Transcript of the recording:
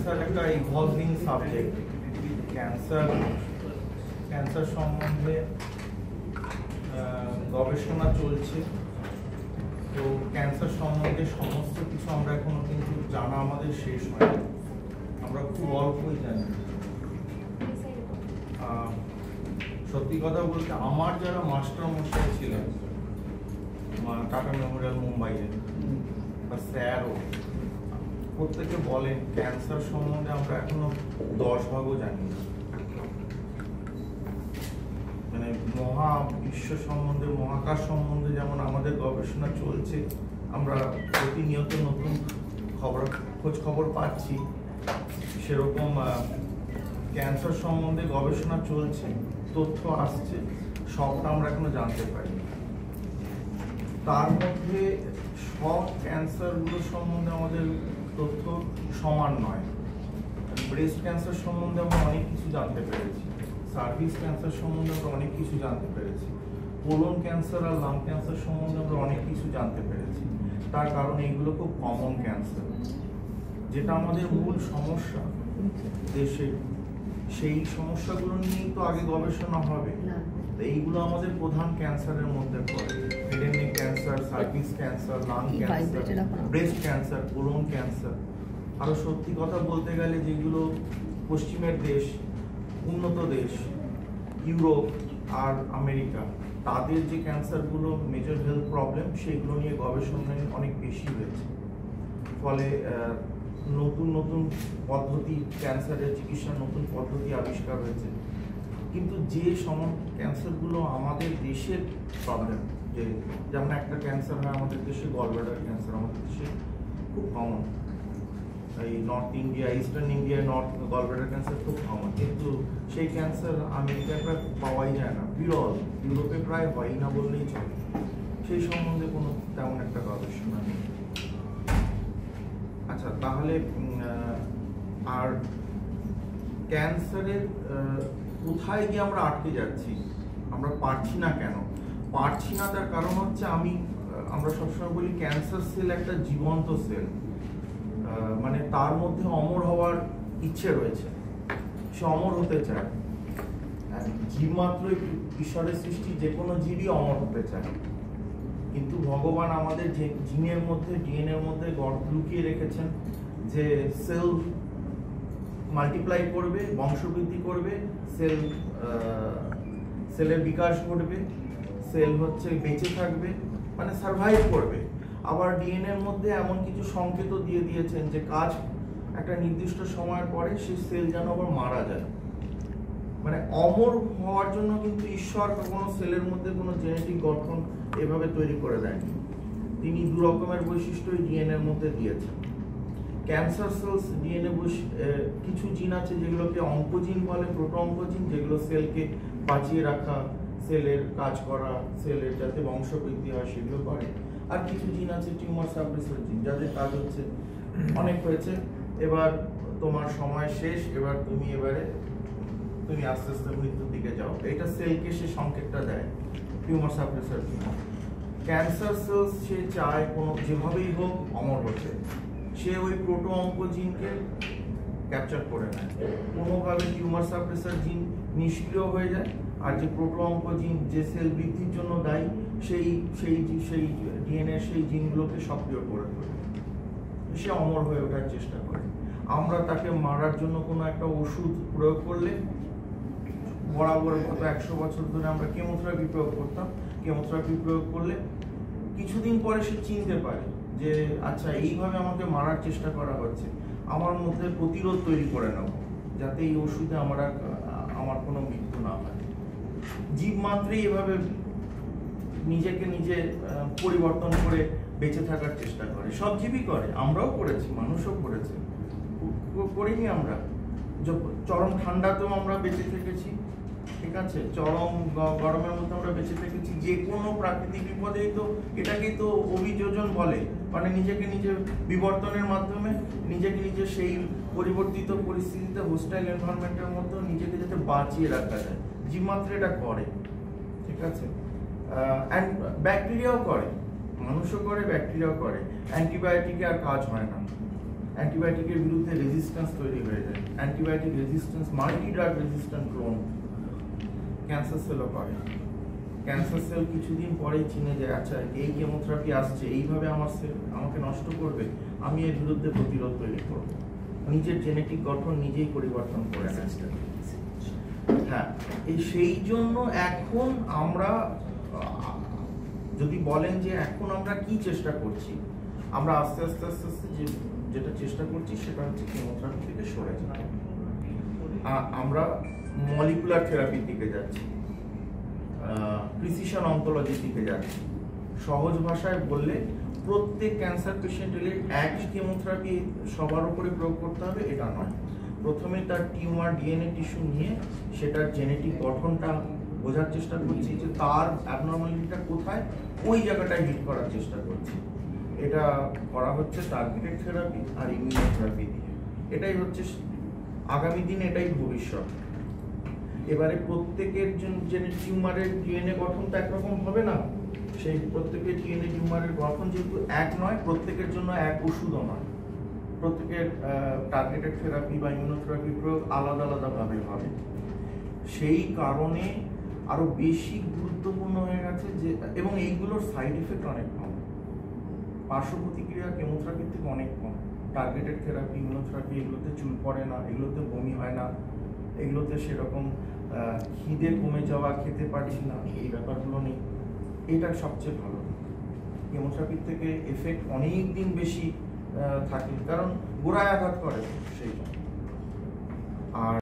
Cancer একটা evolving subject. Cancer সম্বন্ধে গবেষণা চলছে। তো ক্যান্সার সম্বন্ধে সমস্ত কিছু আমরা এখনো কিন্তু জানা আমাদের শেষ হয়নি, আমরা খুব অল্পই জানি। সত্যি কথা বলতে আমার যারা মাস্টার মশাই ছিলেন টাটা মেমোরিয়াল মুম্বাইয়ে বা স্যারও, প্রত্যেকে বলেন ক্যান্সার সম্বন্ধে আমরা এখনো 10 ভাগও জানি না। মানে মহাবিশ্ব সম্বন্ধে, মহাকাশ সম্বন্ধে যেমন আমাদের গবেষণা চলছে, আমরা প্রতিনিয়ত নতুন খোঁজ খবর পাচ্ছি, সেরকম ক্যান্সার সম্বন্ধে গবেষণা চলছে, তথ্য আসছে, সবটা আমরা এখনো জানতে পারি। তার মধ্যে সব ক্যান্সারগুলো সম্বন্ধে আমাদের তথ্য সমান নয়। ব্রেস্ট ক্যান্সার সম্বন্ধে আমরা অনেক কিছু জানতে পেরেছি, সার্ভিক্স ক্যান্সার সম্বন্ধে আমরা অনেক কিছু জানতে পেরেছি, কোলন ক্যান্সার আর লাং ক্যান্সার সম্বন্ধে আমরা অনেক কিছু জানতে পেরেছি। তার কারণ এইগুলো খুব কমন ক্যান্সার। যেটা আমাদের মূল সমস্যা দেশে, সেই সমস্যাগুলো নিয়েই তো আগে গবেষণা হবে। এইগুলো আমাদের প্রধান ক্যান্সারের মধ্যে পড়ে। Head and neck cancer, cervix cancer, lung cancer, breast cancer, colon cancer. আরো সত্যি কথা বলতে গেলে যেগুলো পশ্চিমের দেশ, উন্নত দেশ, ইউরোপ আর আমেরিকা, তাদের যে ক্যান্সারগুলো মেজর হেলথ প্রবলেম, সেগুলো নিয়ে গবেষণা অনেক বেশি হয়েছে। ফলে নতুন নতুন পদ্ধতি, ক্যান্সারের চিকিৎসার নতুন পদ্ধতি আবিষ্কার হয়েছে। কিন্তু যে ক্যান্সারগুলো আমাদের দেশের প্রবলেম, যেমন একটা ক্যান্সার হয় আমাদের দেশে, গলব্লাডার ক্যান্সার আমাদের দেশে খুব কমন। এই নর্থ ইন্ডিয়া, ইস্টার্ন ইন্ডিয়ায় গলব্লাডার ক্যান্সার খুব কমন, কিন্তু সেই ক্যান্সার আমেরিকায় প্রায় পাওয়াই যায় না, বিরল। ইউরোপে প্রায় হয়ই না বললেই চলে। সেই সম্বন্ধে কোনো তেমন একটা গবেষণা নেই। আচ্ছা, তাহলে আর ক্যান্সারের কোথায় গিয়ে আমরা আটকে যাচ্ছি, আমরা পারছি না কেন? পারছি না তার কারণ হচ্ছে আমরা সবসময় বলি ক্যান্সার সেল একটা জীবন্ত সেল, মানে তার মধ্যে অমর হওয়ার ইচ্ছে রয়েছে, সে অমর হতে চায়। জীব মাত্র ঈশ্বরের সৃষ্টি, যে কোনো জীবই অমর হতে চায়। কিন্তু ভগবান আমাদের যে জিনের মধ্যে, ডিএনএর মধ্যে লুকিয়ে রেখেছেন যে সেল মাল্টিপ্লাই করবে, বংশবৃদ্ধি করবে, সেলের বিকাশ ঘটবে, সেল বেঁচে থাকবে, মানে সার্ভাইভ করবে। আবার ডিএনএর মধ্যে এমন কিছু সংকেত দিয়ে দিয়েছেন যে কাজ একটা নির্দিষ্ট সময়ের পরে সেই সেল যেন আবার মারা যায়। মানে অমর হওয়ার জন্য কিন্তু ঈশ্বর কোনো সেলের মধ্যে কোনো জেনেটিক গঠন এভাবে তৈরি করে দেয়নি। তিনি 2 রকমের বৈশিষ্ট্যই ডিএনএর মধ্যে দিয়েছেন। ক্যান্সার সেলস ডিএনএ কিছু জিন আছে যেগুলোকে অঙ্কোজিন বলে, প্রোটো অঙ্কোজিন, যেগুলো সেলকে বাঁচিয়ে রাখা, সেলের কাজ করা, সেলের যাতে বংশবৃদ্ধি হয় সেগুলো করে। আর কিছু জিন আছে টিউমার সাপ্রেসর জিন, যাদের কাজ হচ্ছে অনেক হয়েছে, এবার তোমার সময় শেষ, এবার তুমি আস্তে আস্তে মৃত্যুর দিকে যাও। এটা সেলকে সে সংকেতটা দেয়, টিউমার সাপ্রেসর জিন। ক্যান্সার সেলস সে চায় কোনো যেভাবেই হোক অমর হচ্ছে, সে ওই প্রোটো অঙ্কোজিনকে ক্যাপচার করে নেয়। কোনোভাবে টিউমার সাপ্রেসর জিন নিষ্ক্রিয় হয়ে যায়, আর যে প্রোটো অঙ্কোজিন যে সেল বৃদ্ধির জন্য দায়ী, সেই ডিএনএ সেই জিনগুলোকে সক্রিয় করে তোলে, সে অমর হয়ে ওঠার চেষ্টা করে। আমরা তাকে মারার জন্য কোনো একটা ওষুধ প্রয়োগ করলে, বরাবর গত 100 বছর ধরে আমরা কেমোথেরাপি প্রয়োগ করতাম, কেমোথেরাপি প্রয়োগ করলে কিছুদিন পরে সে চিনতে পারে যে আচ্ছা এইভাবে আমাকে মারার চেষ্টা করা হচ্ছে, আমার মধ্যে প্রতিরোধ তৈরি করে নেব যাতে এই ওষুধে আমার কোনো মৃত্যু না হয়। জীব মাত্রই এভাবে নিজেকে নিজে পরিবর্তন করে বেঁচে থাকার চেষ্টা করে, সব জীবই করে, আমরাও করেছি, মানুষও করেছে, করিনি আমরা? চরম ঠান্ডাতেও আমরা বেঁচে থেকেছি, ঠিক আছে, চরম গরমের মধ্যে আমরা বেঁচে থেকেছি। যে কোনো প্রাকৃতিক বিপদেই তো এটাকেই তো অভিযোজন বলে, মানে নিজেকে নিজে বিবর্তনের মাধ্যমে নিজেকে নিজে সেই পরিবর্তিত পরিস্থিতিতে, হোস্টাইল এনভায়রনমেন্টের মধ্যে নিজেকে যাতে বাঁচিয়ে রাখা যায়, জীবমাত্র এটা করে, ঠিক আছে। ব্যাকটেরিয়াও করে, মানুষও করে, ব্যাকটেরিয়াও করে। অ্যান্টিবায়োটিকে আর কাজ হয় না, অ্যান্টিবায়োটিকের বিরুদ্ধে রেজিস্ট্যান্স তৈরি হয়ে যায়, antibiotic resistance multi drug resistant clone cancer সেলও করে। ক্যান্সার সেল কিছুদিন পরেই চিনে যায়, আচ্ছা এই কেমোথেরাপি আসছে, এইভাবে আমার সেল আমাকে নষ্ট করবে, আমি এর বিরুদ্ধে প্রতিরোধ তৈরি করব, নিজের জেনেটিক গঠন নিজেই পরিবর্তন করে নেয়। হ্যাঁ, সেই জন্য এখন আমরা যদি বলেন যে এখন আমরা কি চেষ্টা করছি, আমরা আস্তে আস্তে আস্তে আস্তে যেটা চেষ্টা করছি সেটা হচ্ছে কেমোথেরাপি থেকে সরে যাওয়া। আমরা মলিকুলার থেরাপির দিকে যাচ্ছি, প্রিসিশন অনকোলজির দিকে যাচ্ছি। সহজ ভাষায় বললে প্রত্যেক ক্যান্সার পেশেন্ট এলে একই কেমোথেরাপি সবার উপরে প্রয়োগ করতে হবে এটা নয়। প্রথমে তার টিউমার ডিএনএ টিস্যু নিয়ে সেটার জেনেটিক গঠনটা বোঝার চেষ্টা করছি, যে তার অ্যাবনর্মালিটিটা কোথায়, ওই জায়গাটায় হিট করার চেষ্টা করছি। এটা করা হচ্ছে টার্গেটেড থেরাপি আর ইমিউনোথেরাপি দিয়ে। এটাই হচ্ছে আগামী দিনে, এটাই ভবিষ্যৎ। এবারে প্রত্যেকের যে টিউমারের ডিএনএ গঠন তো একরকম হবে না, সেই প্রত্যেকের ডিএনএ টিউমারের গঠন যেহেতু এক নয়, প্রত্যেকের জন্য এক ওষুধও নয়, প্রত্যেকের টার্গেটেড থেরাপি বা ইমিউনোথেরাপি প্রয়োগ আলাদা আলাদাভাবে হবে। সেই কারণে আরো বেশি গুরুত্বপূর্ণ হয়ে গেছে যে, এবং এইগুলোর সাইড এফেক্ট অনেক কম, পার্শ্ব প্রতিক্রিয়া কেমোথেরাপির থেকে অনেক কম। টার্গেটেড থেরাপি, ইমিউনোথেরাপি, এগুলোতে চুল পড়ে না, এগুলোতে বমি হয় না, এগুলোতে সেরকম খিদে কমে যাওয়া, খেতে পারছি না, এই ব্যাপারগুলো নেই। এটা সবচেয়ে ভালো। কেমোথেরাপির থেকে এফেক্ট অনেক দিন বেশি থাকে, কারণ গোড়ায় আঘাত করে সেই জন্য। আর